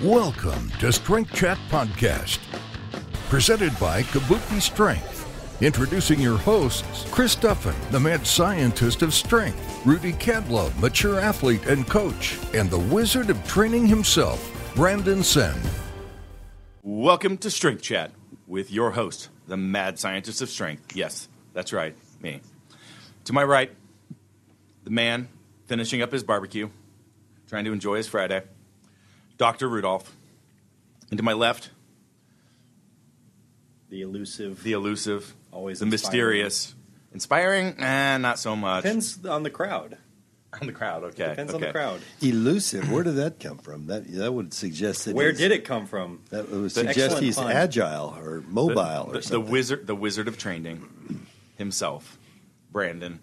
Welcome to Strength Chat Podcast, presented by Kabuki Strength. Introducing your hosts, Chris Duffin, the mad scientist of strength, Rudy Cadlow, mature athlete and coach, and the wizard of training himself, Brandon Sen. Welcome to Strength Chat with your host, the mad scientist of strength. Yes, that's right, me. To my right, the man finishing up his barbecue, trying to enjoy his Friday, Dr. Rudolph. And to my left, the elusive, always the mysterious, inspiring, not so much. Depends on the crowd. On the crowd, okay. Depends on the crowd. Elusive. Where did that come from? That would suggest that. Where did it come from? That would suggest he's agile or mobile or something. The wizard of training himself, Brandon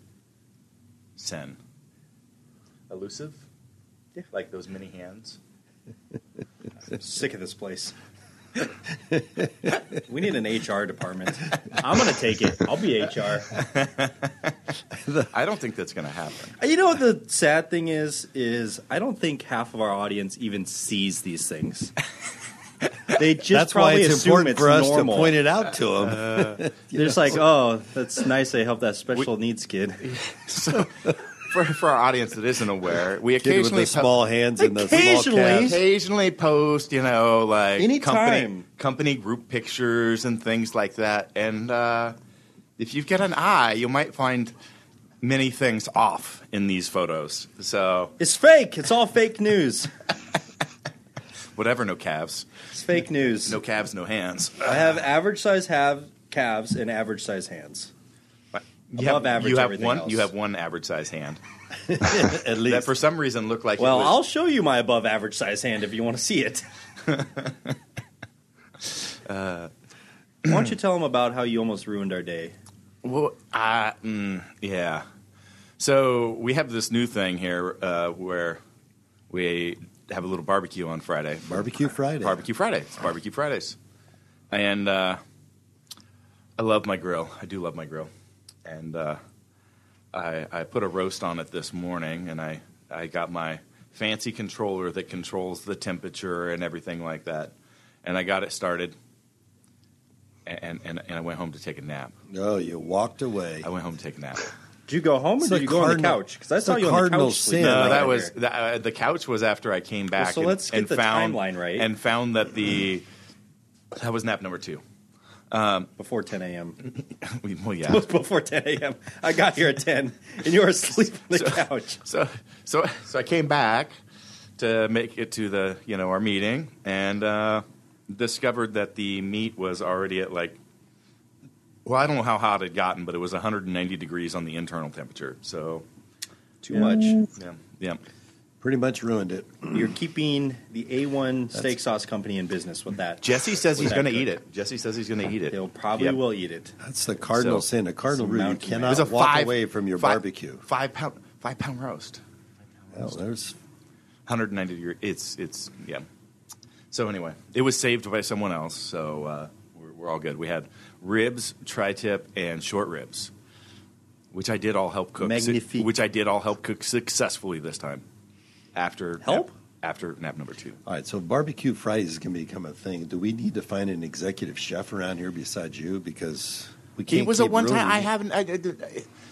Sen. Elusive, like those mini hands. I'm sick of this place. We need an HR department. I'm going to take it. I'll be HR. I don't think that's going to happen. You know what the sad thing is I don't think half of our audience even sees these things. They just that's probably why it's assume important it's for us normal. to point it out to them. They're just like, oh, that's nice they help that special needs kid. So, for our audience that isn't aware, we occasionally with the small hands and the small calves. Occasionally post, like Anytime. company group pictures and things like that. And if you've got an eye, you might find many things off in these photos. So It's fake. It's all fake news. whatever, no calves. It's fake news. No calves, no hands. I have average size calves and average size hands. Above average, everything else. You have one average size hand. At least. That for some reason looked like Well, it was, I'll show you my above average size hand if you want to see it. Why don't you tell them about how you almost ruined our day? Well, yeah. So we have this new thing here where we have a little barbecue on Friday. Barbecue Friday. It's Barbecue Fridays. And I love my grill. I do love my grill. And I put a roast on it this morning, and I got my fancy controller that controls the temperature and everything like that. And I got it started, and I went home to take a nap. Oh, you walked away. I went home to take a nap. Did you go home or did you go on the couch? Because I saw you on the couch sleeping. No, that was the couch was after I came back. Well, so let's get the timeline right. And found that that was nap number 2. Before 10 a.m. Well, yeah. It was before 10 a.m. I got here at 10, and you were asleep on the couch. So I came back to make it to the our meeting, and discovered that the meat was already at I don't know how hot it had gotten, but it was 190 degrees on the internal temperature. So too much. Yeah. Pretty much ruined it. You're keeping the A1 steak sauce company in business with that. Jesse says he's going to eat it. Jesse says he's going to eat it. He'll probably will eat it. That's the cardinal sin. A cardinal rule. You cannot It was walk away from your barbecue. 5 pound roast. Well, there's 190 degrees. It's yeah. So anyway, it was saved by someone else. So we're all good. We had ribs, tri-tip, and short ribs, which I did all help cook. Magnifique. Which I did all help cook successfully this time. After nap number 2. all right. So barbecue Fridays is going to become a thing. Do we need to find an executive chef around here besides you? Because we can't. It was keep a one time. ruining- I haven't.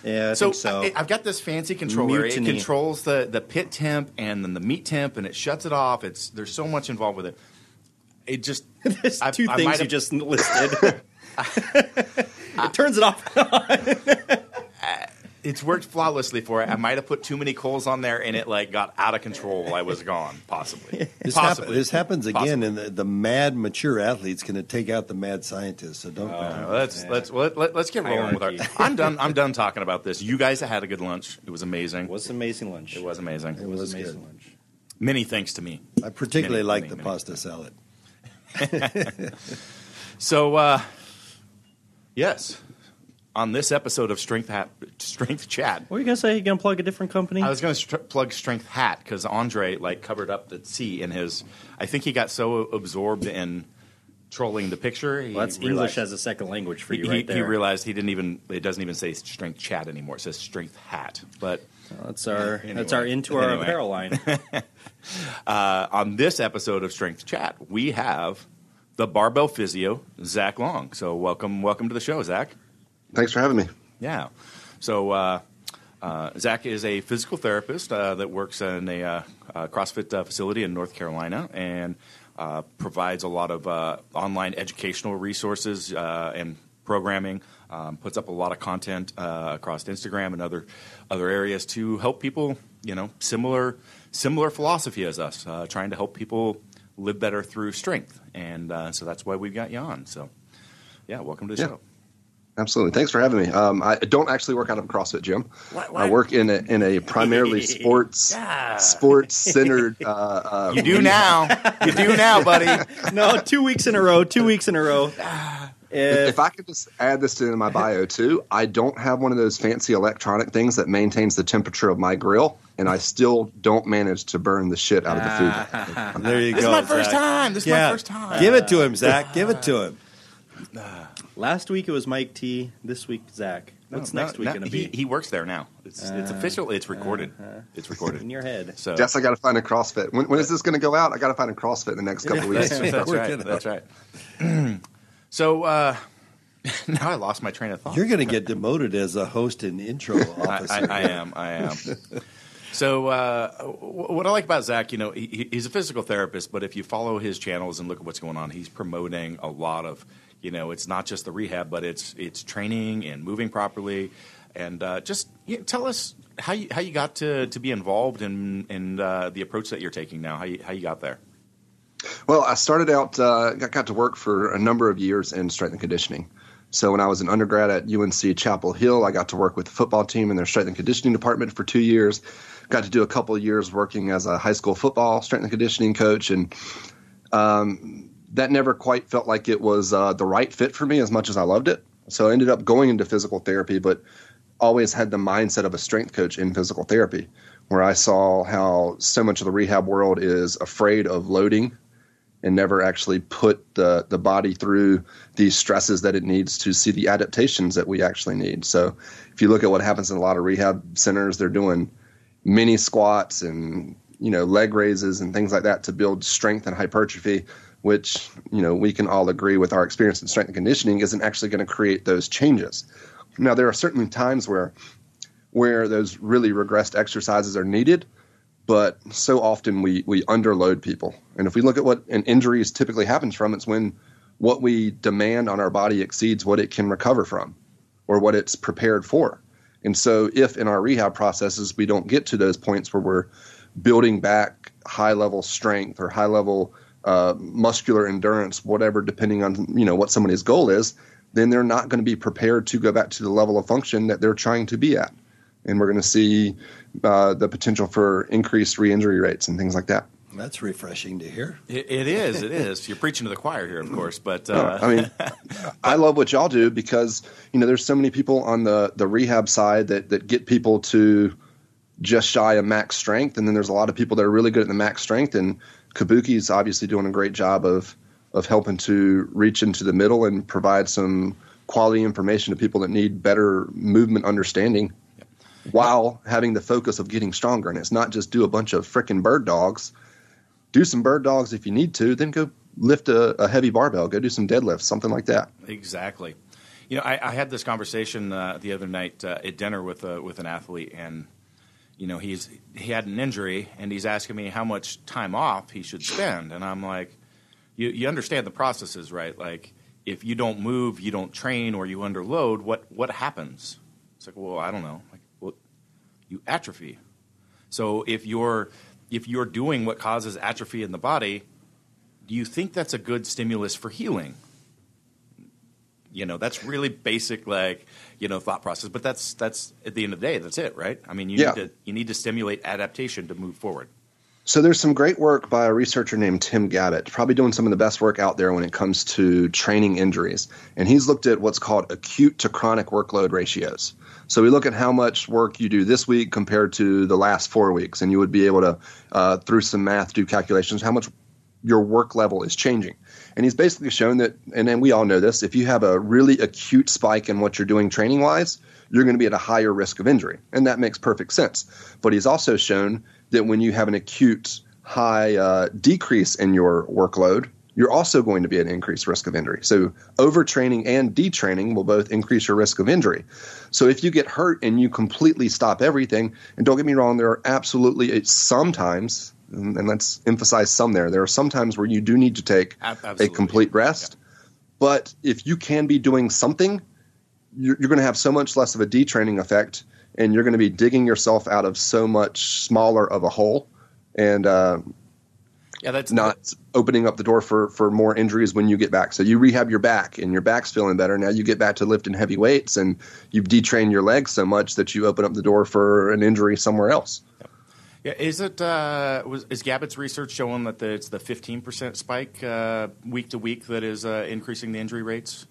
Yeah, I think so. I've got this fancy controller. Mutiny. It controls the pit temp and then the meat temp, and it shuts it off. There's so much involved with it. It just There's two I things might you have- just listed. It turns it off and on. It's worked flawlessly for it. I might have put too many coals on there, and it got out of control while I was gone. Possibly. This happens again, and the mad mature athlete's going to take out the mad scientist. So don't. Let's get rolling with our. Hierarchy. I'm done talking about this. You guys had a good lunch. It was amazing. It was an amazing lunch. It was amazing. It was was amazing good. lunch. Many thanks to me. I particularly like the many. pasta salad. So, yes, on this episode of Strength Chat, What were you going to say? You going to plug a different company? I was going to plug Strength Hat because Andre covered up the C in his. I think he got so absorbed in trolling the picture. Well, that's English as a second language for you right there. He realized it doesn't even say Strength Chat anymore. It says Strength Hat. But That's our into our apparel line. On this episode of Strength Chat, we have the Barbell Physio, Zach Long. So welcome to the show, Zach. Thanks for having me. Yeah. So Zach is a physical therapist that works in a CrossFit facility in North Carolina and provides a lot of online educational resources and programming. Puts up a lot of content across Instagram and other areas to help people, similar philosophy as us, trying to help people live better through strength. And so that's why we've got you on. So, yeah, welcome to the show. Absolutely. Thanks for having me. I don't actually work out of a CrossFit gym. What? I work in a primarily sports-centered. You do now. You do now, buddy. No, 2 weeks in a row. If I could just add this to my bio too, I don't have one of those fancy electronic things that maintains the temperature of my grill, and I still don't manage to burn the shit out of the food. There you go. This is my first time. This is my first time. Give it to him, Zach. Give it to him. Last week it was Mike T. This week, Zach. What's next week going to be? He works there now. It's official. It's recorded. It's recorded in your head. So guess I got to find a CrossFit. When is this going to go out? I got to find a CrossFit in the next couple of weeks. That's right. So now I lost my train of thought. You're going to get demoted as a host and intro officer. I am. So what I like about Zach, he's a physical therapist, but if you follow his channels and look at what's going on, he's promoting a lot of, it's not just the rehab, but it's training and moving properly. And just tell us how you got to be involved in the approach that you're taking now, how you got there. Well, I started out, got to work for a number of years in strength and conditioning. So when I was an undergrad at UNC Chapel Hill, I got to work with the football team in their strength and conditioning department for 2 years. Got to do a couple of years working as a high school football strength and conditioning coach. And that never quite felt like it was the right fit for me as much as I loved it. So I ended up going into physical therapy, but always had the mindset of a strength coach in physical therapy, where I saw how so much of the rehab world is afraid of loading and never actually put the body through these stresses that it needs to see the adaptations that we actually need. So if you look at what happens in a lot of rehab centers, they're doing mini squats and, leg raises and things like that to build strength and hypertrophy, which, we can all agree with our experience in strength and conditioning isn't actually going to create those changes. Now, there are certainly times where those really regressed exercises are needed, but so often we underload people. And if we look at what an injury typically happens from, it's when what we demand on our body exceeds what it can recover from or what it's prepared for. And so if in our rehab processes we don't get to those points where we're building back high-level strength or high-level muscular endurance, whatever, depending on what somebody's goal is, then they're not going to be prepared to go back to the level of function that they're trying to be at. And we're going to see the potential for increased re-injury rates and things like that. That's refreshing to hear. It is. You're preaching to the choir here, of course. But I love what y'all do because there's so many people on the rehab side that get people to just shy of max strength, and then there's a lot of people that are really good at the max strength. And Kabuki's obviously doing a great job of helping to reach into the middle and provide some quality information to people that need better movement understanding. While having the focus of getting stronger. And it's not just do a bunch of frickin' bird dogs. Do some bird dogs if you need to, then go lift a heavy barbell, go do some deadlifts, something like that. Exactly. I had this conversation the other night at dinner with an athlete, and he had an injury, and he's asking me how much time off he should spend. And I'm like, you understand the processes, right? Like, if you don't move, you don't train, or you underload, what happens? It's like, well, I don't know. Like, well, you atrophy. So if you're doing what causes atrophy in the body, do you think that's a good stimulus for healing? That's really basic, thought process. But that's at the end of the day, that's it, right? I mean, you need to stimulate adaptation to move forward. So there's some great work by a researcher named Tim Gabbett, probably doing some of the best work out there when it comes to training injuries. And he's looked at what's called acute to chronic workload ratios. So we look at how much work you do this week compared to the last 4 weeks, and you would be able to, through some math, do calculations, how much your work level is changing. And he's basically shown that, and then we all know this, if you have a really acute spike in what you're doing training-wise, you're going to be at a higher risk of injury. And that makes perfect sense. But he's also shown that when you have an acute high decrease in your workload, you're also going to be at an increased risk of injury. So overtraining and detraining will both increase your risk of injury. So if you get hurt and you completely stop everything, and don't get me wrong, there are absolutely sometimes, and let's emphasize some there are some times where you do need to take a complete rest. Yeah. But if you can be doing something, you're going to have so much less of a detraining effect, and you're going to be digging yourself out of so much smaller of a hole. And that's not opening up the door for more injuries when you get back. So you rehab your back, and your back's feeling better. Now you get back to lifting heavy weights, and you've detrained your legs so much that you open up the door for an injury somewhere else. Yeah, is Gabbitt's research showing that it's the 15% spike week to week that is increasing the injury rates?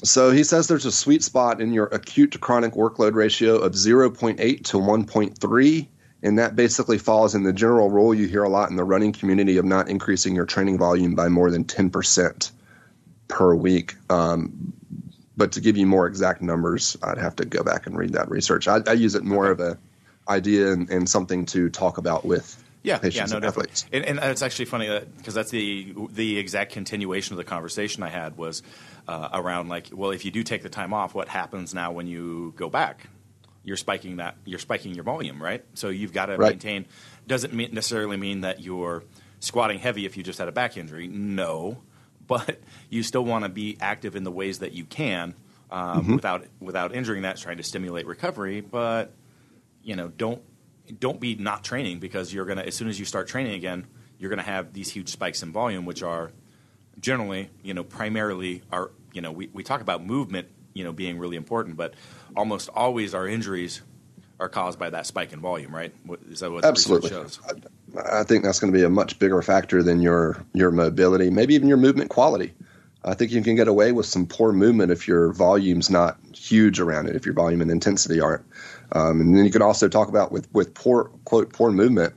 So he says there's a sweet spot in your acute to chronic workload ratio of 0.8 to 1.3. And that basically falls in the general rule you hear a lot in the running community of not increasing your training volume by more than 10% per week. But to give you more exact numbers, I'd have to go back and read that research. I use it more of an idea and something to talk about with patients and athletes. And it's actually funny because that's the exact continuation of the conversation I had was around if you do take the time off, what happens now when you go back? You're spiking your volume, right? So you've got to maintain. Doesn't necessarily mean that you're squatting heavy if you just had a back injury. No, but you still want to be active in the ways that you can without injuring that. Trying to stimulate recovery, but don't be not training because you're gonna as soon as you start training again, you're gonna have these huge spikes in volume, which are generally primarily are we talk about movement being really important, but almost always our injuries are caused by that spike in volume, right? Is that what the research shows? I think that's going to be a much bigger factor than your mobility, maybe even your movement quality. I think you can get away with some poor movement if your volume's not huge around it, if your volume and intensity aren't. And then you could also talk about with poor, quote, poor movement,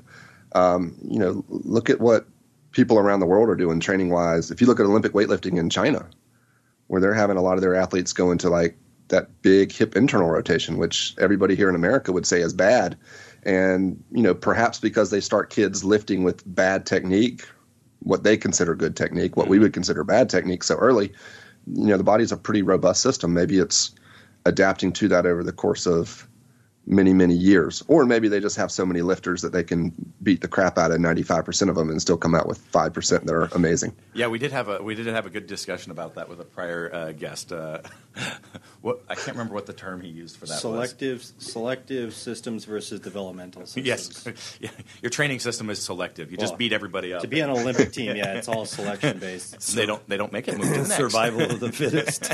look at what people around the world are doing training-wise. If you look at Olympic weightlifting in China, where they're having a lot of their athletes go into that big hip internal rotation, which everybody here in America would say is bad. And, perhaps because they start kids lifting with bad technique, what they consider good technique, what we would consider bad technique so early, the body's a pretty robust system. Maybe it's adapting to that over the course of many, many years. Or maybe they just have so many lifters that they can beat the crap out of 95% of them and still come out with 5% that are amazing. Yeah, we did have a good discussion about that with a prior guest. I can't remember what the term he used for that Selective systems versus developmental systems. Yes. Yeah. Your training system is selective. You just beat everybody up. To be on an Olympic team, it's all selection based. So they don't make it move to the next. Survival of the fittest.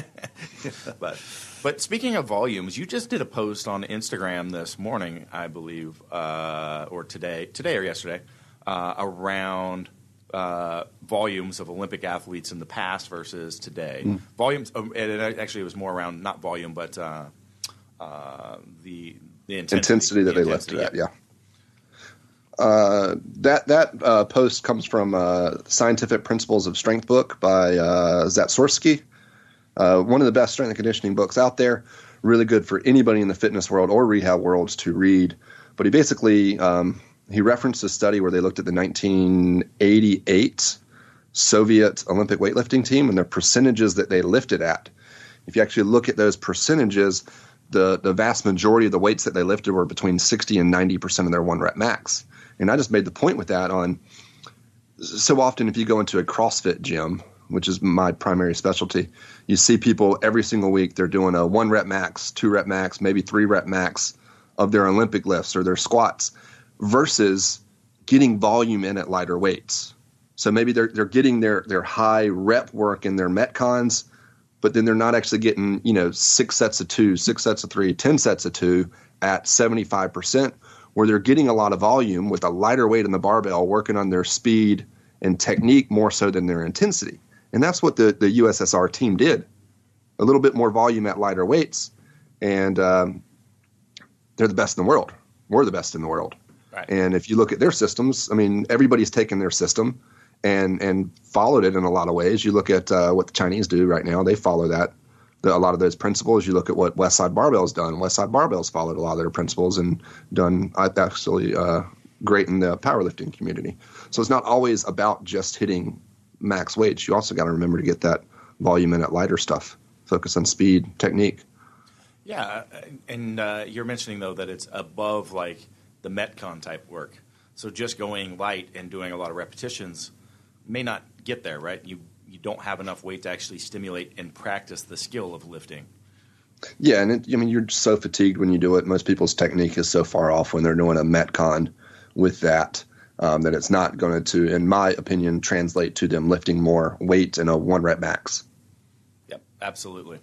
But speaking of volumes, you just did a post on Instagram this morning, I believe, or today or yesterday, around volumes of Olympic athletes in the past versus today. Volumes, and it was more around not volume, but the intensity that they lifted at. Yeah. That post comes from Scientific Principles of Strength book by Zatsiorsky. One of the best strength and conditioning books out there, really good for anybody in the fitness world or rehab worlds to read. But he basically he referenced a study where they looked at the 1988 Soviet Olympic weightlifting team and the percentages that they lifted at. If you actually look at those percentages, the vast majority of the weights that they lifted were between 60 and 90% of their one rep max. And I just made the point with that on so often if you go into a CrossFit gym, which is my primary specialty, you see people every single week, they're doing a 1 rep max, 2 rep max, maybe 3 rep max of their Olympic lifts or their squats versus getting volume in at lighter weights. So maybe they're getting their high rep work in their Metcons, but then they're not actually getting, 6 sets of 2, 6 sets of 3, 10 sets of 2 at 75%, where they're getting a lot of volume with a lighter weight in the barbell, working on their speed and technique more so than their intensity. And that's what the USSR team did. A little bit more volume at lighter weights, and they're the best in the world. We're the best in the world. Right. And if you look at their systems, everybody's taken their system and followed it in a lot of ways. You look at what the Chinese do right now; they follow that. A lot of those principles. You look at what Westside Barbell's done. Westside Barbell's followed a lot of their principles and done actually great in the powerlifting community. So it's not always about just hitting max weights. You also got to remember to get that volume in at lighter stuff. Focus on speed, technique. Yeah, and you're mentioning, though, that it's above, like, the Metcon type work. So just going light and doing a lot of repetitions may not get there, right? You don't have enough weight to actually stimulate and practice the skill of lifting. Yeah, and you're so fatigued when you do it. Most people's technique is so far off when they're doing a Metcon with that that it's not going to, in my opinion, translate to them lifting more weight in a 1 rep max. Yep, absolutely.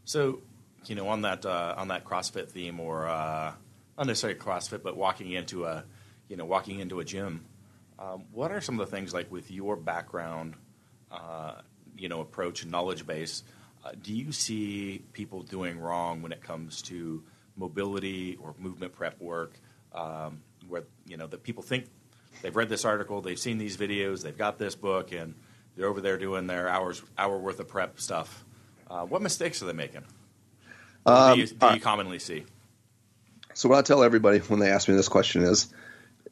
So, on that CrossFit theme, or not necessarily CrossFit, but walking into a gym, what are some of the things, like, with your background, approach and knowledge base, do you see people doing wrong when it comes to mobility or movement prep work, where, that people think they've read this article, they've seen these videos, they've got this book, and they're over there doing their hour worth of prep stuff? What mistakes are they making? Do you commonly see? So what I tell everybody when they ask me this question is,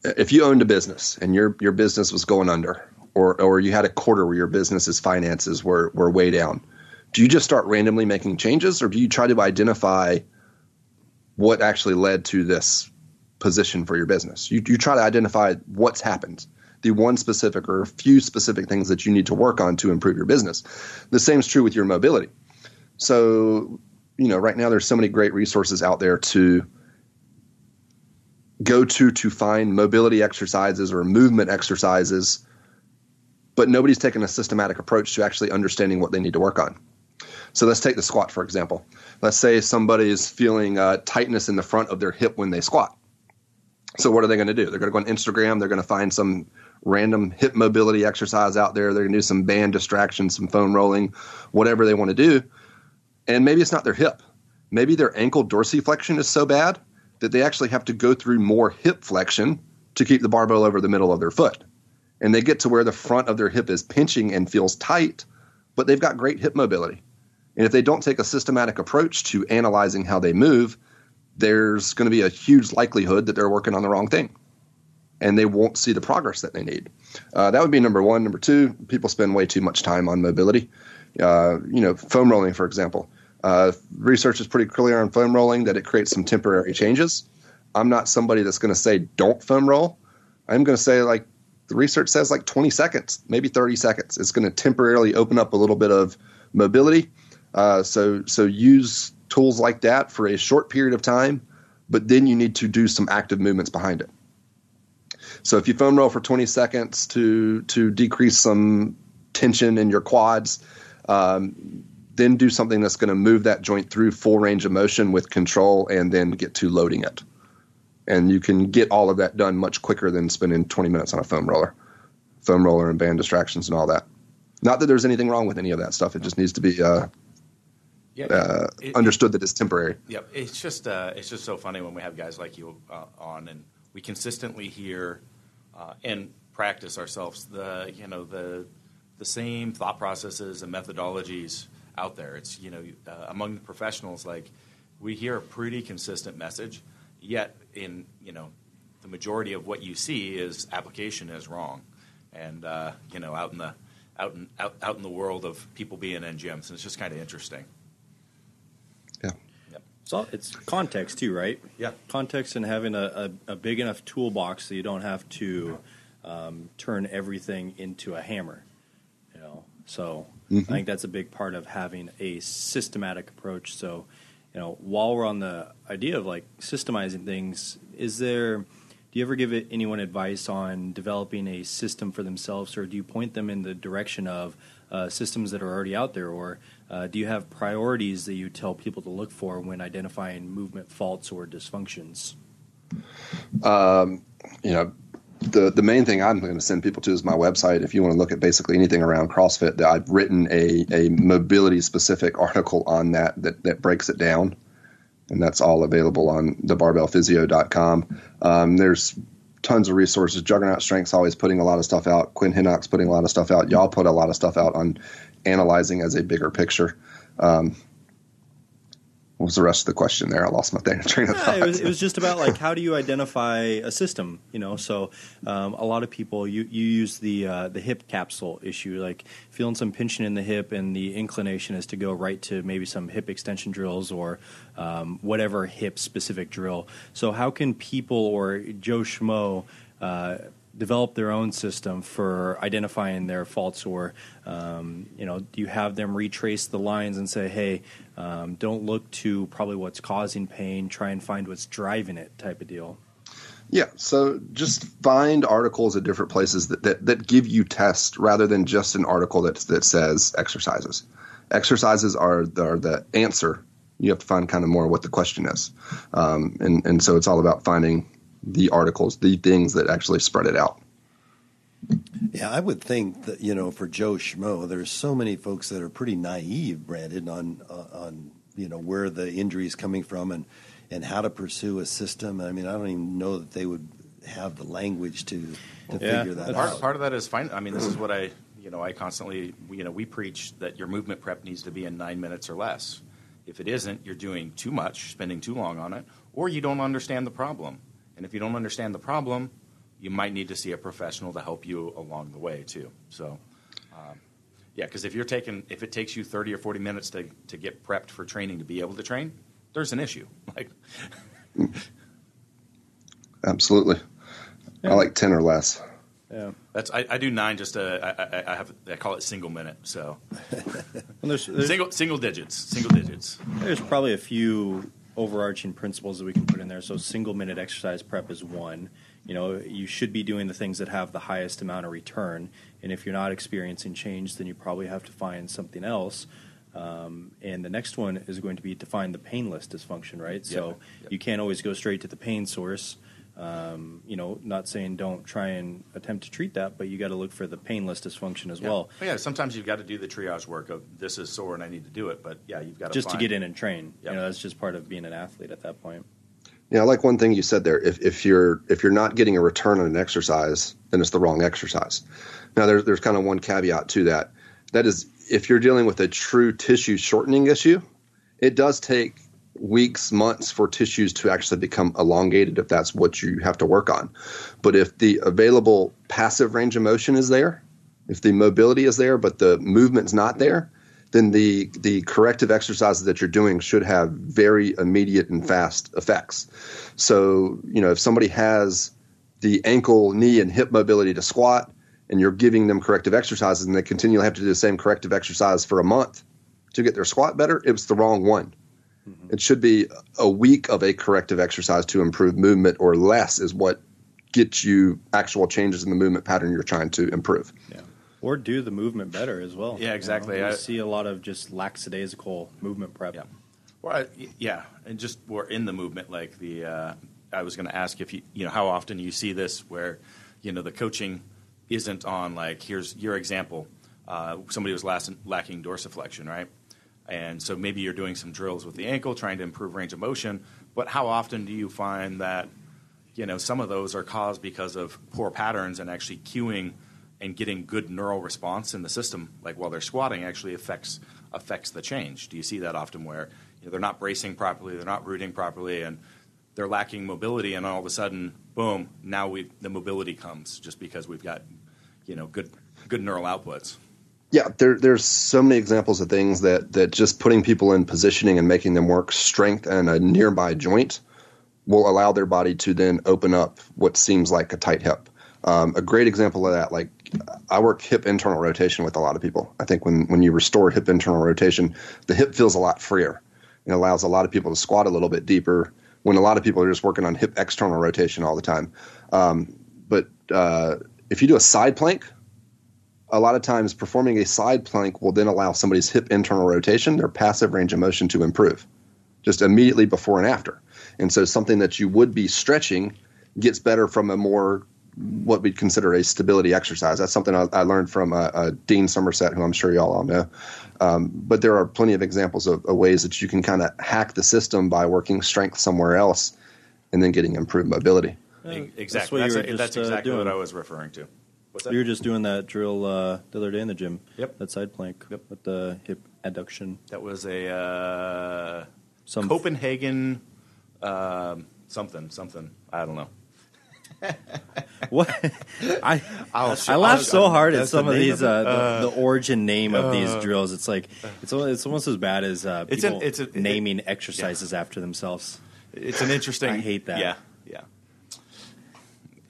if you owned a business and your business was going under, or you had a quarter where your business's finances were way down, do you just start randomly making changes, or do you try to identify what actually led to this position for your business? You try to identify what's happened, the one specific or a few specific things that you need to work on to improve your business. The same is true with your mobility. So, right now there's so many great resources out there to go to find mobility exercises or movement exercises, but nobody's taken a systematic approach to actually understanding what they need to work on. So let's take the squat, for example. Let's say somebody is feeling tightness in the front of their hip when they squat. So what are they going to do? They're going to go on Instagram. They're going to find some random hip mobility exercise out there. They're going to do some band distraction, some foam rolling, whatever they want to do. And maybe it's not their hip. Maybe their ankle dorsiflexion is so bad that they actually have to go through more hip flexion to keep the barbell over the middle of their foot. And they get to where the front of their hip is pinching and feels tight, but they've got great hip mobility. And if they don't take a systematic approach to analyzing how they move, there's going to be a huge likelihood that they're working on the wrong thing, and they won't see the progress that they need. That would be number one. Number two, people spend way too much time on mobility. Foam rolling, for example. Research is pretty clear on foam rolling that it creates some temporary changes. I'm not somebody that's going to say don't foam roll. I'm going to say, like, the research says, like 20 seconds, maybe 30 seconds. It's going to temporarily open up a little bit of mobility. So use tools like that for a short period of time, but then you need to do some active movements behind it. So if you foam roll for 20 seconds to decrease some tension in your quads, then do something that's going to move that joint through full range of motion with control, and then get to loading it. And you can get all of that done much quicker than spending 20 minutes on a foam roller and band distractions and all that. Not that there's anything wrong with any of that stuff. It just needs to be understood that it's temporary. Yeah, it's just so funny when we have guys like you on, and we consistently hear and practice ourselves the same thought processes and methodologies out there. It's among the professionals, like, we hear a pretty consistent message, yet in the majority of what you see is application is wrong, and out in the world of people being in gyms, and it's just kind of interesting. Yeah. Yep. So it's context too, right? Yeah. Context, and having a big enough toolbox so you don't have to turn everything into a hammer. So I think that's a big part of having a systematic approach. So, while we're on the idea of, like, systemizing things, do you ever give anyone advice on developing a system for themselves, or do you point them in the direction of systems that are already out there, or do you have priorities that you tell people to look for when identifying movement faults or dysfunctions? The main thing I'm going to send people to is my website. If you want to look at basically anything around CrossFit, that I've written a mobility specific article on that breaks it down, and that's all available on the barbellphysio.com. There's tons of resources. Juggernaut Strength's always putting a lot of stuff out. Quinn Hinnock's putting a lot of stuff out. Y'all put a lot of stuff out on analyzing as a bigger picture. What was the rest of the question there? I lost my train of thought. It was just about like, how do you identify a system? So a lot of people, you use the hip capsule issue, like feeling some pinching in the hip, and the inclination is to go right to maybe some hip extension drills or whatever hip specific drill. So how can people or Joe Schmo develop their own system for identifying their faults, or do you have them retrace the lines and say, hey, don't look to probably what's causing pain, try and find what's driving it, type of deal? Yeah, so just find articles at different places that give you tests rather than just an article that says exercises. Exercises are the answer. You have to find kind of more what the question is. And so it's all about finding the articles, the things that actually spread it out. Yeah, I would think that, for Joe Schmo, there's so many folks that are pretty naive, Brandon, on where the injury is coming from and how to pursue a system. I mean, I don't even know that they would have the language to figure that out. Part of that is fine. I mean, this is what I constantly, we preach that your movement prep needs to be in 9 minutes or less. If it isn't, you're doing too much, spending too long on it, or you don't understand the problem. And if you don't understand the problem, you might need to see a professional to help you along the way too. So, because if it takes you 30 or 40 minutes to get prepped for training to be able to train, there's an issue. Absolutely. Yeah. I like 10 or less. Yeah, I do 9. Just I call it single minute. So there's single digits. There's probably a few overarching principles that we can put in there. So single minute exercise prep is one. You should be doing the things that have the highest amount of return. And if you're not experiencing change, then you probably have to find something else. And the next one is going to be to find the painless dysfunction, right? So you can't always go straight to the pain source. Not saying don't try and attempt to treat that, but you got to look for the painless dysfunction as well. Yeah, sometimes you've got to do the triage work of this is sore and I need to do it. But you've got to just to get in and train. Yep. That's just part of being an athlete at that point. Yeah, I like one thing you said there. If you're not getting a return on an exercise, then it's the wrong exercise. Now, there's kind of one caveat to that. That is, if you're dealing with a true tissue shortening issue, it does take weeks, months for tissues to actually become elongated if that's what you have to work on. But if the available passive range of motion is there, if the mobility is there, but the movement's not there, then the corrective exercises that you're doing should have very immediate and fast effects. So, if somebody has the ankle, knee, and hip mobility to squat, and you're giving them corrective exercises, and they continually have to do the same corrective exercise for a month to get their squat better, it was the wrong one. Mm-hmm. It should be a week of a corrective exercise to improve movement, or less is what gets you actual changes in the movement pattern you're trying to improve. Yeah. Or do the movement better as well. Yeah, exactly. I see a lot of just lackadaisical movement prep. Yeah. Well, and just we're in the movement. Like I was going to ask if how often you see this where, the coaching isn't on like, here's your example. Somebody was lacking dorsiflexion, right? And so maybe you're doing some drills with the ankle, trying to improve range of motion. But how often do you find that, some of those are caused because of poor patterns, and actually cueing and getting good neural response in the system, like while they're squatting, actually affects the change? Do you see that often where they're not bracing properly, they're not rooting properly, and they're lacking mobility, and all of a sudden, boom, now the mobility comes just because we've got good neural outputs? Yeah, there's so many examples of things that just putting people in positioning and making them work strength and a nearby joint will allow their body to then open up what seems like a tight hip. A great example of that, like I work hip internal rotation with a lot of people. I think when you restore hip internal rotation, the hip feels a lot freer. It allows a lot of people to squat a little bit deeper when a lot of people are just working on hip external rotation all the time. But if you do a side plank, a lot of times performing a side plank will then allow somebody's hip internal rotation, their passive range of motion, to improve just immediately before and after. And so something that you would be stretching gets better from a more what we'd consider a stability exercise. That's something I learned from Dean Somerset, who I'm sure y'all all know. But there are plenty of examples of ways that you can kind of hack the system by working strength somewhere else and then getting improved mobility. Exactly. That's exactly what I was referring to. What's that? You were just doing that drill the other day in the gym. Yep. That side plank with the hip adduction. That was a Copenhagen something. I don't know. What? I laugh so hard at some of these the origin name of these drills. It's like it's almost as bad as people naming exercises after themselves. It's an interesting. I hate that. Yeah.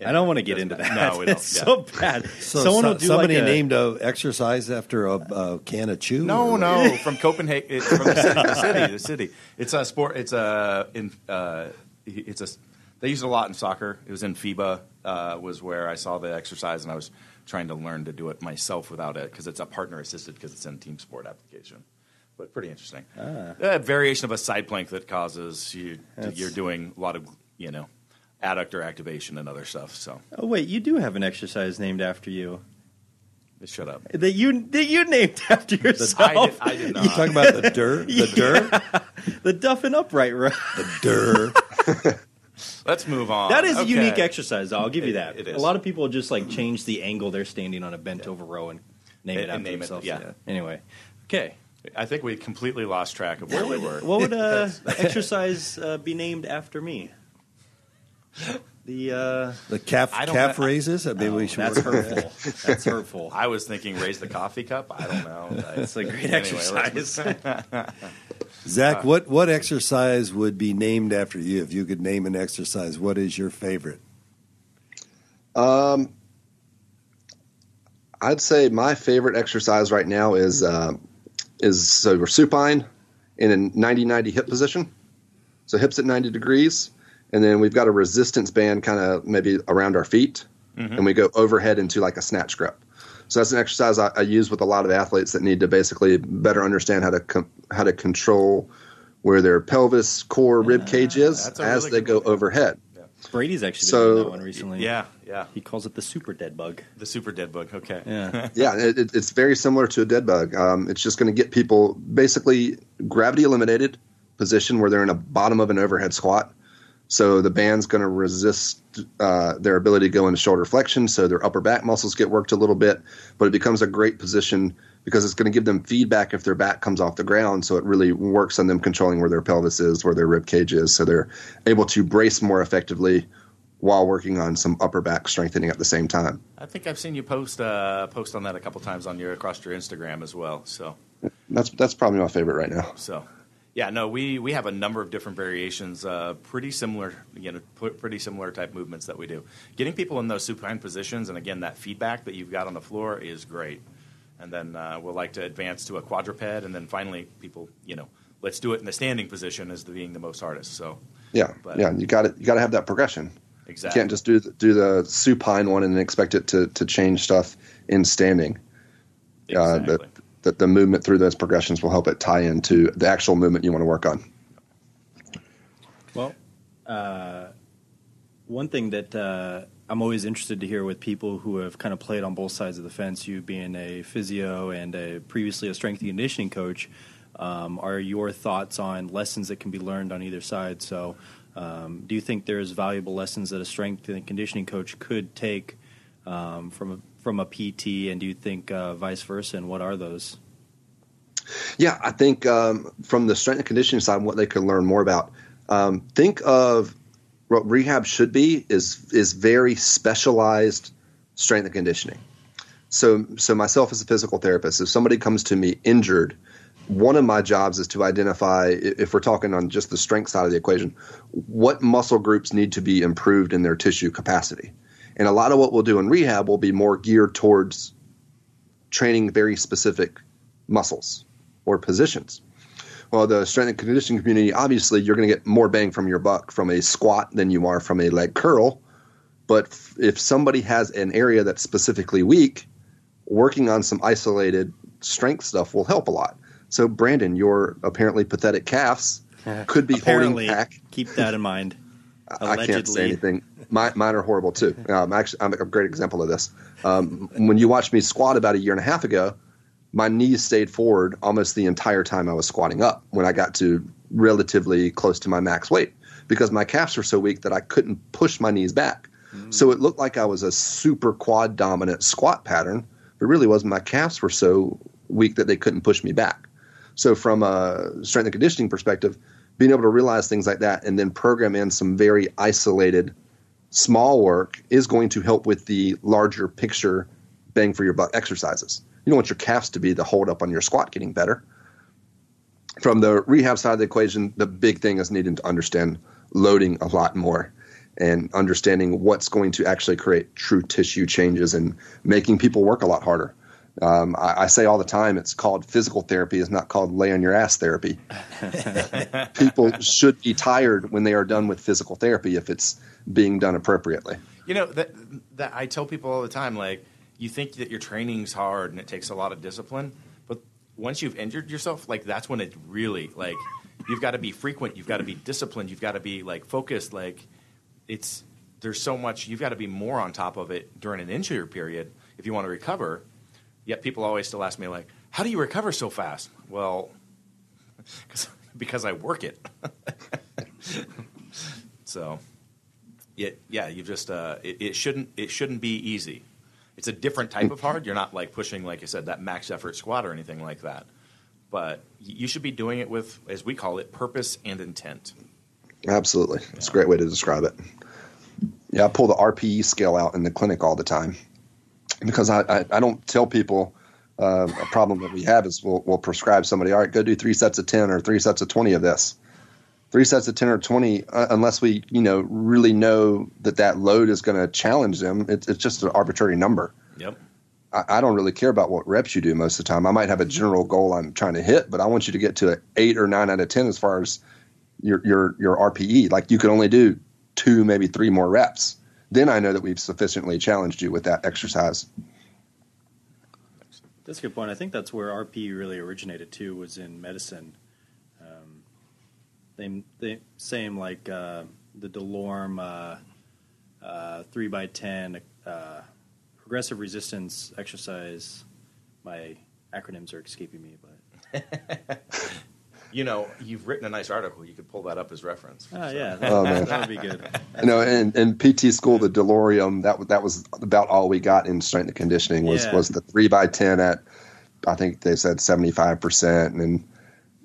I don't want to get into that. No, we don't. It's so bad. So somebody named a exercise after a can of chew? No, from Copenhagen, from the city. It's a sport. They use it a lot in soccer. It was in FIBA, was where I saw the exercise, and I was trying to learn to do it myself without it because it's a partner assisted because it's in team sport application. But pretty interesting. A variation of a side plank that causes you're doing a lot of adductor activation and other stuff. So. Oh wait, you do have an exercise named after you. Shut up. That you named after yourself. I did not. You talking about the dir? The dir? The duffing upright row. The dir. Let's move on. That is a unique exercise, though. I'll give you that. It is. A lot of people just change the angle they're standing on a bent over row and name it after themselves. Yeah. Anyway, okay. I think we completely lost track of where we were. What would exercise be named after me? The calf raises. Maybe we should. That's hurtful. That's hurtful. I was thinking raise the coffee cup. I don't know. It's a great exercise. Zach, what exercise would be named after you if you could name an exercise? What is your favorite? I'd say my favorite exercise right now is so we're supine in a 90-90 hip position. So hips at 90 degrees. And then we've got a resistance band kind of maybe around our feet, and we go overhead into like a snatch grip. So that's an exercise I use with a lot of athletes that need to basically better understand how to control where their pelvis, core, rib cage is as they go overhead. Yeah. Brady's actually been doing that one recently. Yeah. He calls it the super dead bug. The super dead bug, okay. Yeah. Yeah, it's very similar to a dead bug. It's just going to get people basically gravity eliminated position where they're in a bottom of an overhead squat. So the band's going to resist their ability to go into shoulder flexion, so their upper back muscles get worked a little bit, but it becomes a great position because it's going to give them feedback if their back comes off the ground, so it really works on them controlling where their pelvis is, where their rib cage is, so they're able to brace more effectively while working on some upper back strengthening at the same time. I think I've seen you post on that a couple times across your Instagram as well. So that's probably my favorite right now. So. Yeah, no, we have a number of different variations, pretty similar type movements that we do. Getting people in those supine positions, and again, that feedback that you've got on the floor is great. And then we'll like to advance to a quadruped, and then finally, people, let's do it in the standing position as being the most hardest. So you got to have that progression. Exactly. You can't just do the supine one and expect it to change stuff in standing. Exactly. That the movement through those progressions will help it tie into the actual movement you want to work on. Well, one thing that I'm always interested to hear with people who have kind of played on both sides of the fence, you being a physio and previously a strength and conditioning coach, are your thoughts on lessons that can be learned on either side. So do you think there's valuable lessons that a strength and conditioning coach could take from a PT, and do you think vice versa, and what are those? Yeah, I think from the strength and conditioning side, what they can learn more about, think of what rehab should be is very specialized strength and conditioning. So myself as a physical therapist, if somebody comes to me injured, one of my jobs is to identify, if we're talking on just the strength side of the equation, what muscle groups need to be improved in their tissue capacity. And a lot of what we'll do in rehab will be more geared towards training very specific muscles or positions. Well, the strength and conditioning community, obviously, you're going to get more bang from your buck from a squat than you are from a leg curl. But if somebody has an area that's specifically weak, working on some isolated strength stuff will help a lot. So, Brandon, your apparently pathetic calves could be holding back. Keep that in mind. I can't say anything. Mine are horrible too. I'm a great example of this. When you watched me squat about a year and a half ago, my knees stayed forward almost the entire time I was squatting up when I got to relatively close to my max weight because my calves were so weak that I couldn't push my knees back. So it looked like I was a super quad dominant squat pattern, but really wasn't. My calves were so weak that they couldn't push me back. So from a strength and conditioning perspective, being able to realize things like that and then program in some very isolated small work is going to help with the larger picture bang for your buck exercises. You don't want your calves to be the hold up on your squat getting better. From the rehab side of the equation, the big thing is needing to understand loading a lot more and understanding what's going to actually create true tissue changes and making people work a lot harder. I say all the time, it's called physical therapy. It's not called lay on your ass therapy. People should be tired when they are done with physical therapy if it's being done appropriately. You know, that I tell people all the time, like, you think that your training's hard and it takes a lot of discipline, but once you've injured yourself, like, that's when it really, like, you've got to be frequent, you've got to be disciplined, you've got to be, like, focused. Like, there's so much, you've got to be more on top of it during an injury period if you want to recover. Yet people always still ask me, like, how do you recover so fast? Well, because I work it. So, yeah, you just it shouldn't be easy. It's a different type of hard. You're not like pushing, like I said, that max effort squat or anything like that. But you should be doing it with, as we call it, purpose and intent. Absolutely. It's a great way to describe it. Yeah, I pull the RPE scale out in the clinic all the time because I don't tell people a problem that we have is we'll prescribe somebody, all right, go do 3 sets of 10 or 3 sets of 20 of this. 3 sets of 10 or 20, unless we really know that load is going to challenge them, it's just an arbitrary number. Yep. I don't really care about what reps you do most of the time. I might have a general goal I'm trying to hit, but I want you to get to an 8 or 9 out of 10 as far as your RPE. Like, you can only do 2, maybe 3 more reps. Then I know that we've sufficiently challenged you with that exercise. That's a good point. I think that's where RPE really originated too, was in medicine. They same like the DeLorme 3x10 progressive resistance exercise. My acronyms are escaping me, but you've written a nice article. You could pull that up as reference. Yeah, that would be good. In PT school, the DeLorean, that was about all we got in strength and conditioning was the 3x10 at, I think they said 75%, and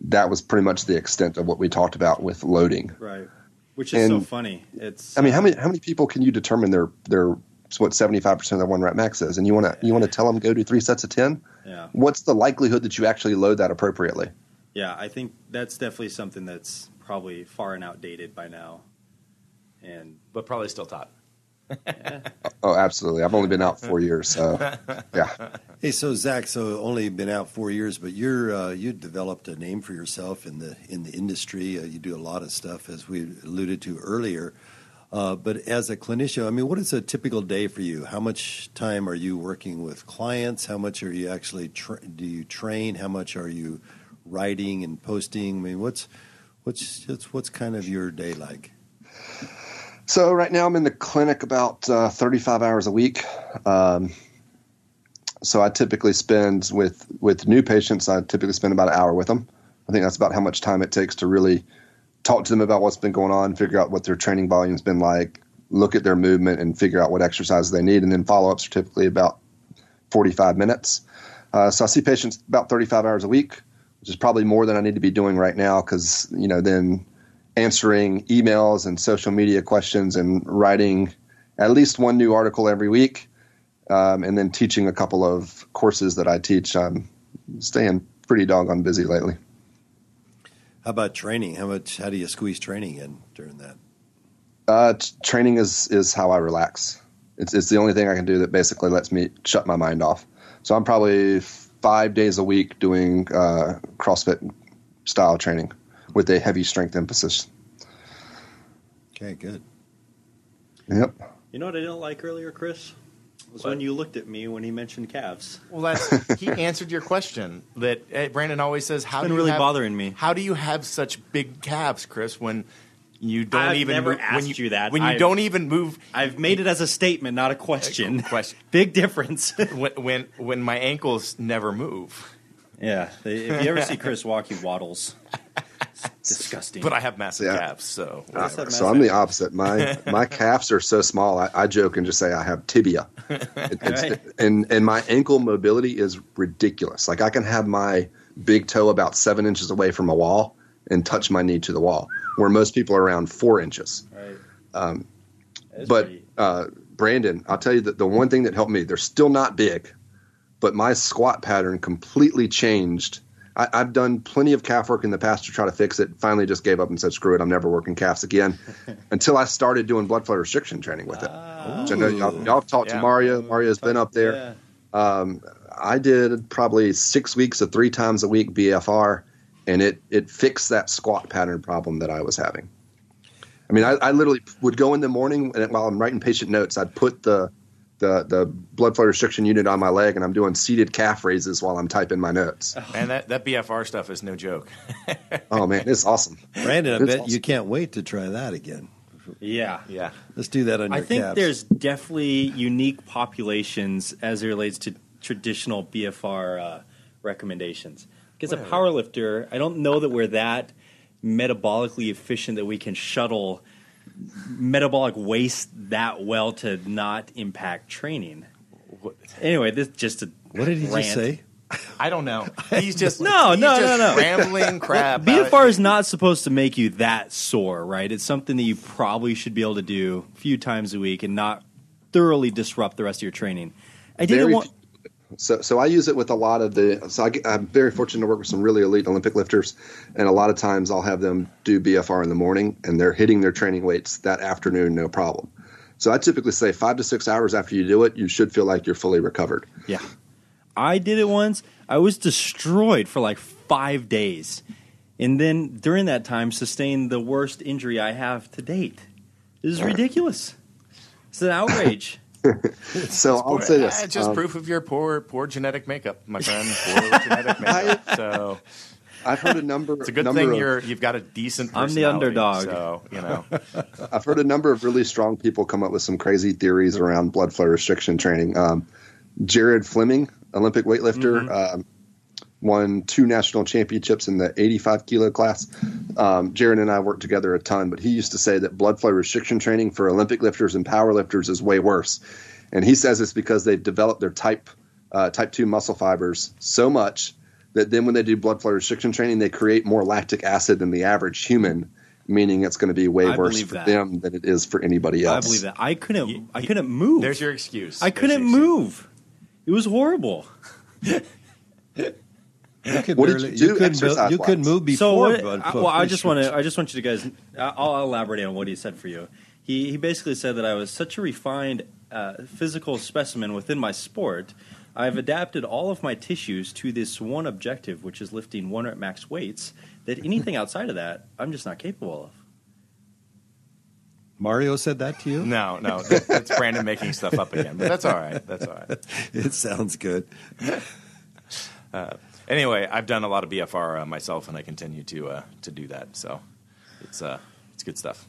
that was pretty much the extent of what we talked about with loading. Right, which is so funny. It's how many people can you determine their what 75% of their one rep max is, and you want to tell them go do 3 sets of 10? Yeah. What's the likelihood that you actually load that appropriately? Yeah, I think that's definitely something that's probably far and outdated by now, but probably still taught. Yeah. Oh, absolutely. I've only been out 4 years, so yeah. Hey, so Zach, only been out 4 years, but you developed a name for yourself in the industry. You do a lot of stuff, as we alluded to earlier. But as a clinician, I mean, what is a typical day for you? How much time are you working with clients? How much are you actually do you train? How much are you writing and posting? I mean, what's kind of your day like? So right now I'm in the clinic about 35 hours a week. So I typically spend with new patients, I typically spend about an hour with them. I think that's about how much time it takes to really talk to them about what's been going on, figure out what their training volume's been like, look at their movement and figure out what exercises they need. And then follow-ups are typically about 45 minutes. So I see patients about 35 hours a week, which is probably more than I need to be doing right now because, then answering emails and social media questions and writing at least one new article every week, and then teaching a couple of courses that I teach. I'm staying pretty doggone busy lately. How about training? How do you squeeze training in during that? Training is how I relax. It's the only thing I can do that basically lets me shut my mind off. So I'm probably 5 days a week doing CrossFit style training with a heavy strength emphasis. Okay, good. Yep. You know what I didn't like earlier, Chris? Was when you looked at me when he mentioned calves. Well, he answered your question that Brandon always says. How it's do been you really bothering me. How do you have such big calves, Chris? When you don't I've even never move, asked you that. When you don't even move. I've made it as a statement, not a question. Question. Big difference. when my ankles never move. Yeah, if you ever see Chris walk, he waddles. Disgusting. But I have massive calves, so So I'm the opposite. My calves are so small. I joke and just say I have tibia, and my ankle mobility is ridiculous. Like I can have my big toe about 7 inches away from a wall and touch my knee to the wall, where most people are around 4 inches. Right. Brandon, I'll tell you that the one thing that helped me, they're still not big, but my squat pattern completely changed. I've done plenty of calf work in the past to try to fix it. Finally just gave up and said, screw it, I'm never working calves again until I started doing blood flow restriction training with it. Which I know y'all have talked to Mario. Mario's been up there. Yeah. I did probably 6 weeks of 3 times a week BFR, and it fixed that squat pattern problem that I was having. I mean, I literally would go in the morning, and while I'm writing patient notes, I'd put the blood flow restriction unit on my leg, and I'm doing seated calf raises while I'm typing my notes. Man, that BFR stuff is no joke. Oh, man, it's awesome. Brandon, I bet you can't wait to try that again. Yeah. Let's do that on your calves. I think there's definitely unique populations as it relates to traditional BFR recommendations. Because a powerlifter, I don't know that we're that metabolically efficient that we can shuttle metabolic waste that well to not impact training. Anyway, this just a what did he rant. just say? I don't know. He's just no. rambling crap. BFR is not supposed to make you that sore, right? It's something that you probably should be able to do a few times a week and not thoroughly disrupt the rest of your training. I didn't want. So I use it with a lot of I'm very fortunate to work with some really elite Olympic lifters, and a lot of times I'll have them do BFR in the morning, and they're hitting their training weights that afternoon, no problem. So I typically say 5 to 6 hours after you do it, you should feel like you're fully recovered. Yeah. I did it once. I was destroyed for like 5 days, and then during that time sustained the worst injury I have to date. This is ridiculous. It's an outrage. So I'll say this: it's just proof of your poor genetic makeup, my friend. Poor genetic makeup. So I've heard a number. It's a good thing you've got a decent personality. I'm the underdog. So I've heard a number of really strong people come up with some crazy theories around blood flow restriction training. Jared Fleming, Olympic weightlifter, won 2 national championships in the 85 kilo class. Jared and I worked together a ton, but he used to say that blood flow restriction training for Olympic lifters and power lifters is way worse. And he says it's because they've developed their type 2 muscle fibers so much that then when they do blood flow restriction training, they create more lactic acid than the average human, meaning it's going to be way worse for them than it is for anybody else. I believe that. I couldn't move. There's your excuse. I couldn't move. It was horrible. What did you do? You couldn't move before. I just want you to guys. I'll elaborate on what he said for you. He basically said that I was such a refined physical specimen within my sport. I've adapted all of my tissues to this one objective, which is lifting 1 rep max weights. That anything outside of that, I'm just not capable of. Mario said that to you? No, that's Brandon making stuff up again. But that's all right. It sounds good. Anyway, I've done a lot of BFR myself, and I continue to do that. So it's good stuff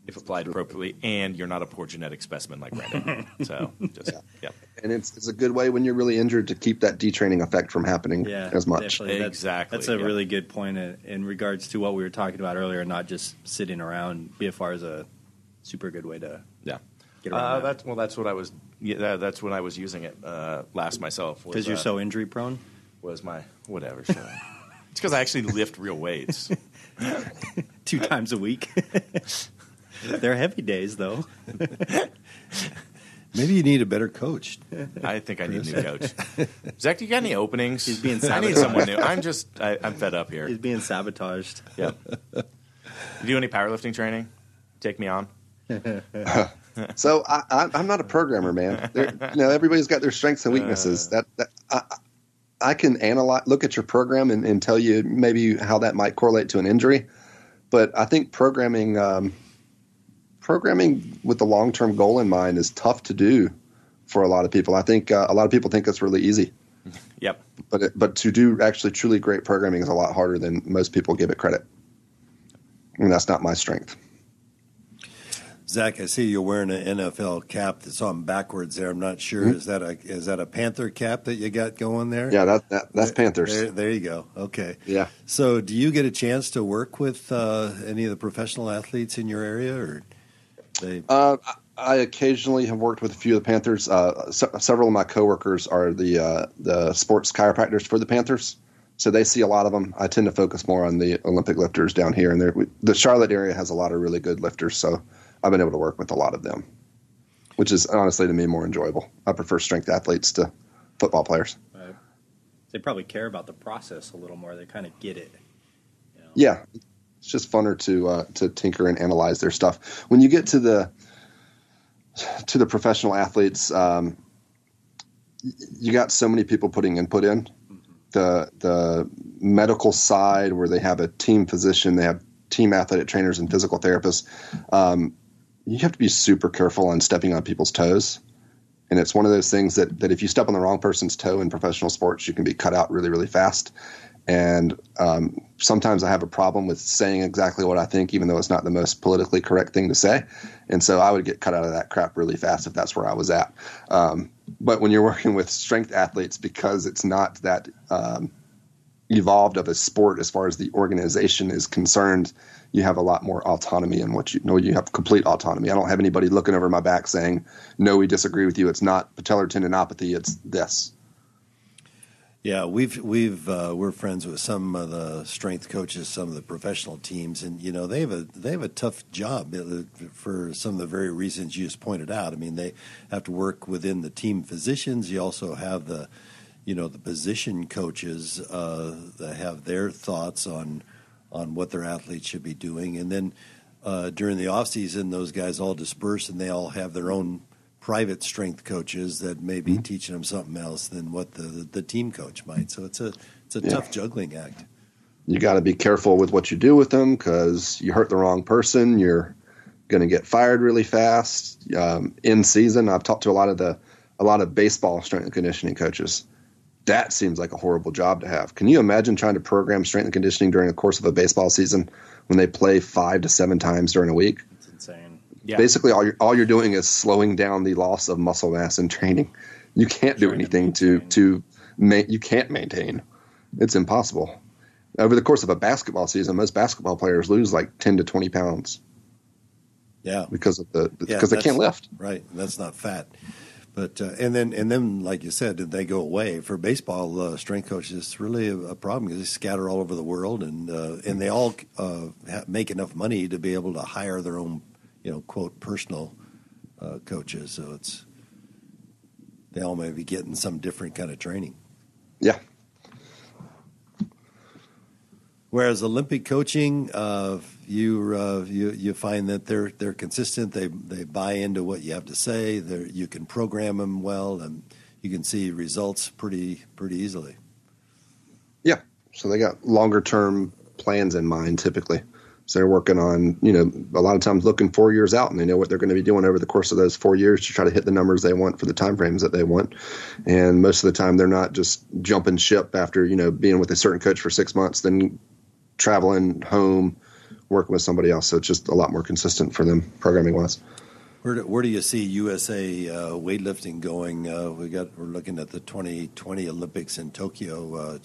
if applied appropriately, and you're not a poor genetic specimen like Brandon. So and it's a good way when you're really injured to keep that detraining effect from happening as much. Exactly. That's a really good point in regards to what we were talking about earlier. Not just sitting around. BFR is a super good way to get around that. That's what I was. Yeah, that's when I was using it last myself. Because you're so injury prone. Was my whatever. So. It's because I actually lift real weights 2 times a week. They're heavy days, though. Maybe you need a better coach. I think I need a new coach. Zach, do you got any openings? He's being sabotaged. I need someone new. I'm fed up here. He's being sabotaged. Yep. You do any powerlifting training? Take me on. So I'm not a programmer, man. Everybody's got their strengths and weaknesses. I can look at your program and tell you maybe how that might correlate to an injury. But I think programming with the long-term goal in mind is tough to do for a lot of people. I think a lot of people think it's really easy. Yep. But to do actually truly great programming is a lot harder than most people give it credit. And that's not my strength. Zach, I see you're wearing an NFL cap that's on backwards there. I'm not sure. Mm-hmm. Is that a Panther cap that you got going there? Yeah, that's Panthers. There you go. Okay. Yeah. So, do you get a chance to work with any of the professional athletes in your area, or they? I occasionally have worked with a few of the Panthers. Several of my coworkers are the sports chiropractors for the Panthers, so they see a lot of them. I tend to focus more on the Olympic lifters down here, and the Charlotte area has a lot of really good lifters, so I've been able to work with a lot of them, which is honestly to me more enjoyable. I prefer strength athletes to football players. Right. They probably care about the process a little more. They kind of get it. You know? Yeah, it's just funner to tinker and analyze their stuff. When you get to the professional athletes, you got so many people putting input in. The medical side, where they have a team physician, they have team athletic trainers and physical therapists. You have to be super careful on stepping on people's toes. And it's one of those things that if you step on the wrong person's toe in professional sports, you can be cut out really, really fast. And sometimes I have a problem with saying exactly what I think, even though it's not the most politically correct thing to say. And so I would get cut out of that crap really fast if that's where I was at. But when you're working with strength athletes, because it's not that evolved of a sport as far as the organization is concerned, you have a lot more autonomy in what you know. You have complete autonomy. I don't have anybody looking over my back saying, no, we disagree with you. It's not patellar tendinopathy. It's this. Yeah, we're friends with some of the strength coaches, some of the professional teams, and they have a tough job for some of the very reasons you just pointed out. I mean, they have to work within the team physicians. You also have the position coaches that have their thoughts on what their athletes should be doing, and then during the off season, those guys all disperse and they all have their own private strength coaches that may be teaching them something else than what the team coach might. So it's a tough juggling act. You got to be careful with what you do with them, because you hurt the wrong person, you're going to get fired really fast. In season, I've talked to a lot of baseball strength and conditioning coaches. That seems like a horrible job to have. Can you imagine trying to program strength and conditioning during the course of a baseball season when they play 5 to 7 times during a week? It's insane. Yeah. Basically, all you're doing is slowing down the loss of muscle mass in training. You can't do anything you can't maintain. It's impossible. Over the course of a basketball season, most basketball players lose like 10 to 20 pounds. Yeah, because they can't lift. Right, that's not fat. But and then, like you said, they go away. For baseball, strength coaches, it's really a problem because they scatter all over the world, and they all make enough money to be able to hire their own, quote, personal coaches. So they all may be getting some different kind of training. Yeah. Whereas Olympic coaching, you find that they're consistent. They buy into what you have to say. You can program them well, and you can see results pretty easily. Yeah. So they got longer term plans in mind typically. So they're working on, a lot of times looking 4 years out, and they know what they're going to be doing over the course of those 4 years to try to hit the numbers they want for the time frames that they want. And most of the time they're not just jumping ship after, being with a certain coach for 6 months, then traveling home, working with somebody else. So it's just a lot more consistent for them programming wise. Where do you see USA weightlifting going? We're looking at the 2020 Olympics in Tokyo,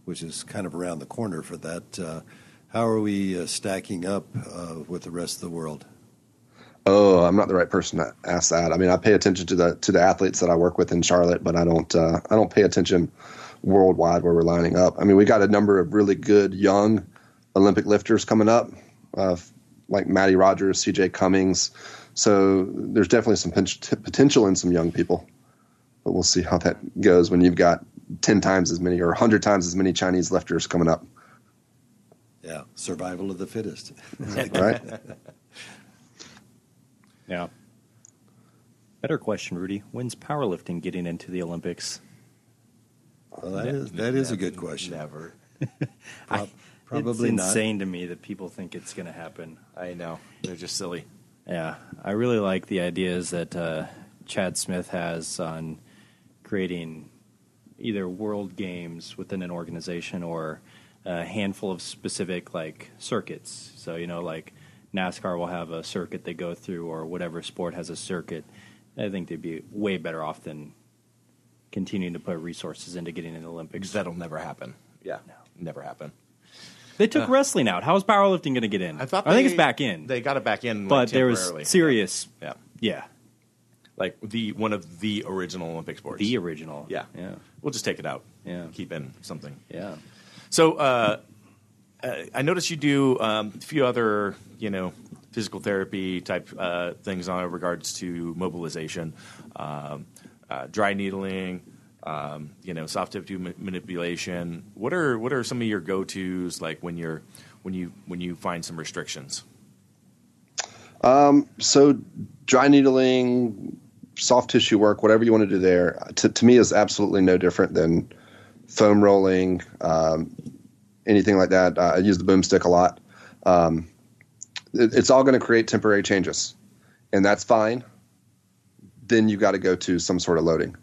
which is kind of around the corner for that. How are we stacking up with the rest of the world? Oh, I'm not the right person to ask that. I mean, I pay attention to the athletes that I work with in Charlotte, but I don't pay attention worldwide where we're lining up. I mean, we got a number of really good young Olympic lifters coming up, like Matty Rogers, CJ Cummings. So there's definitely some potential in some young people, but we'll see how that goes when you've got 10 times as many or 100 times as many Chinese lifters coming up. Yeah, survival of the fittest. Right? Yeah. Better question, Rudy. When's powerlifting getting into the Olympics? Well, that is a good question. Never. Probably it's not. Insane to me that people think it's going to happen. I know. They're just silly. Yeah. I really like the ideas that Chad Smith has on creating either world games within an organization or a handful of specific, circuits. So, like NASCAR will have a circuit they go through, or whatever sport has a circuit. I think they'd be way better off than continuing to put resources into getting in the Olympics. That'll never happen. Yeah, no. Never happen. They took wrestling out. How is powerlifting going to get in? I think it's back in. They got it back in, but there was serious. Yeah. Like one of the original Olympic sports. The original. Yeah. We'll just take it out. Yeah. Keep in something. Yeah. So I noticed you do a few other, physical therapy type things in regards to mobilization, dry needling, soft tissue manipulation. What are some of your go-tos like when you find some restrictions? So dry needling, soft tissue work, whatever you want to do there, to me is absolutely no different than foam rolling, anything like that. I use the boomstick a lot. It's all going to create temporary changes, and that's fine. Then you got to go to some sort of loading.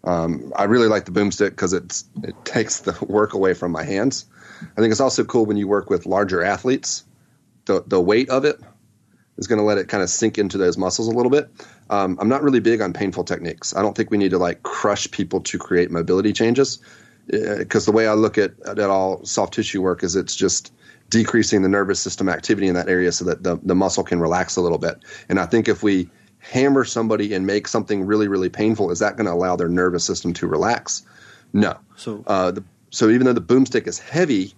I really like the boomstick because it takes the work away from my hands. I think it's also cool when you work with larger athletes. The weight of it is going to let it kind of sink into those muscles a little bit. I'm not really big on painful techniques. I don't think we need to crush people to create mobility changes, because the way I look at all soft tissue work is it's just decreasing the nervous system activity in that area so that the muscle can relax a little bit. And I think if we hammer somebody and make something really, really painful, is that going to allow their nervous system to relax? No. So even though the boomstick is heavy,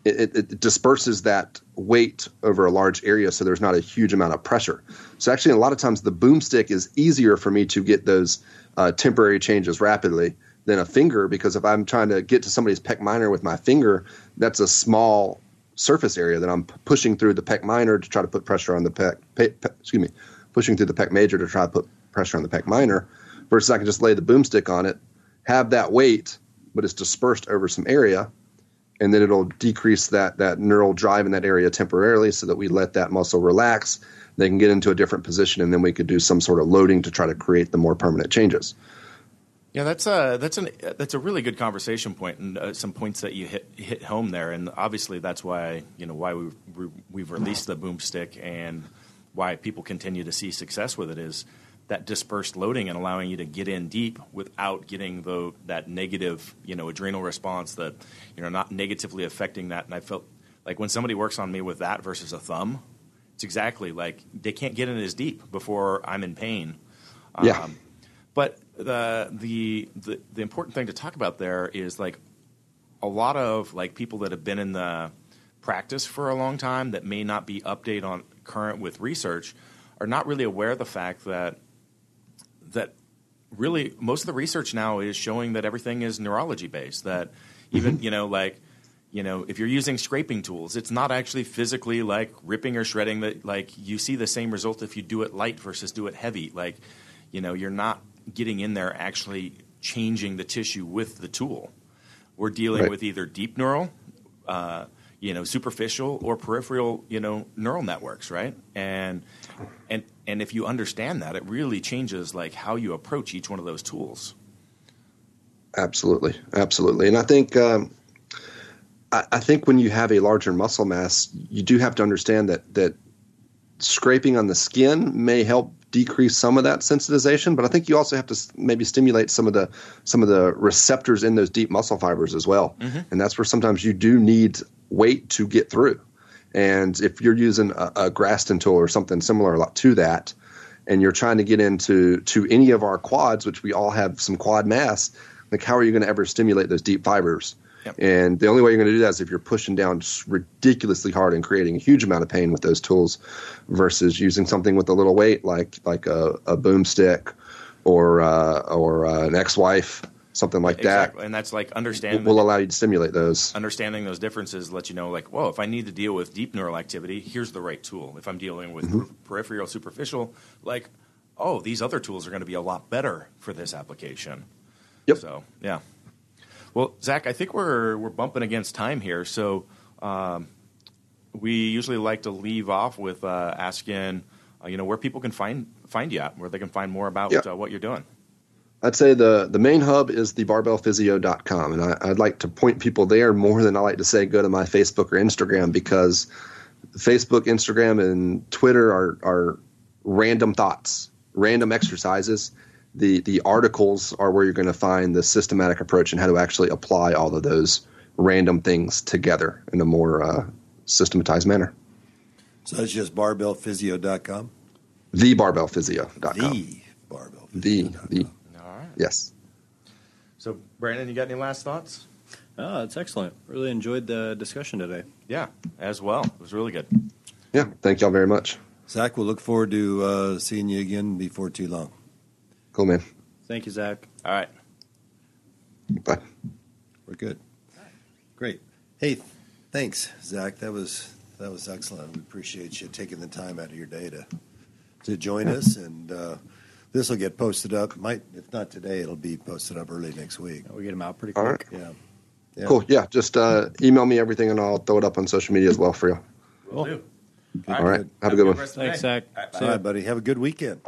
it disperses that weight over a large area, so there's not a huge amount of pressure. So actually, a lot of times the boomstick is easier for me to get those temporary changes rapidly than a finger, because if I'm trying to get to somebody's pec minor with my finger, that's a small surface area that I'm pushing through the pec minor to try to put pressure on the pushing through the pec major to try to put pressure on the pec minor, versus I can just lay the boomstick on it, have that weight, but it's dispersed over some area, and then it'll decrease that neural drive in that area temporarily so that we let that muscle relax. They can get into a different position, and then we could do some sort of loading to try to create the more permanent changes. Yeah, that's a really good conversation point, and some points that you hit home there. And obviously, that's why we've released the boomstick, and why people continue to see success with it is that dispersed loading and allowing you to get in deep without getting that negative adrenal response, that not negatively affecting that. And I felt like when somebody works on me with that versus a thumb, it's exactly like they can't get in as deep before I'm in pain. Yeah. But the important thing to talk about there is like a lot of like people that have been in the practice for a long time that may not be updated on current with research are not really aware of the fact that really most of the research now is showing that everything is neurology based. That even if you're using scraping tools, it's not actually physically like ripping or shredding. That like you see the same result if you do it light versus do it heavy. Like you're not getting in there actually changing the tissue with the tool. We're dealing with either deep neural, superficial or peripheral, neural networks, right? And if you understand that, it really changes like how you approach each one of those tools. Absolutely. And I think when you have a larger muscle mass, you do have to understand that scraping on the skin may help decrease some of that sensitization, but I think you also have to maybe stimulate some of the receptors in those deep muscle fibers as well. Mm-hmm. And that's where sometimes you do need weight to get through. And if you're using a Graston tool or something similar to that, and you're trying to get into any of our quads, which we all have some quad mass, like how are you going to ever stimulate those deep fibers? Yep. And the only way you're going to do that is if you're pushing down ridiculously hard and creating a huge amount of pain with those tools, versus using something with a little weight like a boomstick or an ex-wife, something like that. And that's like understanding will allow you to stimulate those. Understanding those differences lets you know, like, whoa, if I need to deal with deep neural activity, here's the right tool. If I'm dealing with peripheral, superficial, like, oh, these other tools are going to be a lot better for this application. Yep. So, yeah. Well, Zach, I think we're bumping against time here, so we usually like to leave off with asking, where people can find you at, where they can find more about what you're doing. I'd say the main hub is the barbellphysio.com, and I'd like to point people there more than I like to say go to my Facebook or Instagram, because Facebook, Instagram, and Twitter are random thoughts, random exercises. The articles are where you're going to find the systematic approach and how to actually apply all of those random things together in a more systematized manner. So it's just barbellphysio.com? TheBarbellPhysio.com. TheBarbellPhysio.com. All right. Yes. So, Brandon, you got any last thoughts? Oh, that's excellent. Really enjoyed the discussion today. Yeah, as well. It was really good. Yeah. Thank y'all very much. Zach, we'll look forward to seeing you again before too long. Cool, man. Thank you, Zach. All right. Bye. We're good. Great. Hey, thanks, Zach. That was excellent. We appreciate you taking the time out of your day to join us, and this will get posted up. If not today, it'll be posted up early next week. We get them out pretty All quick. right. Yeah. Cool. Yeah. Just email me everything, and I'll throw it up on social media as well for you. Will do. All right. Have a good one. rest of the Thanks, day. Zach. All right, bye. All right, buddy. Have a good weekend.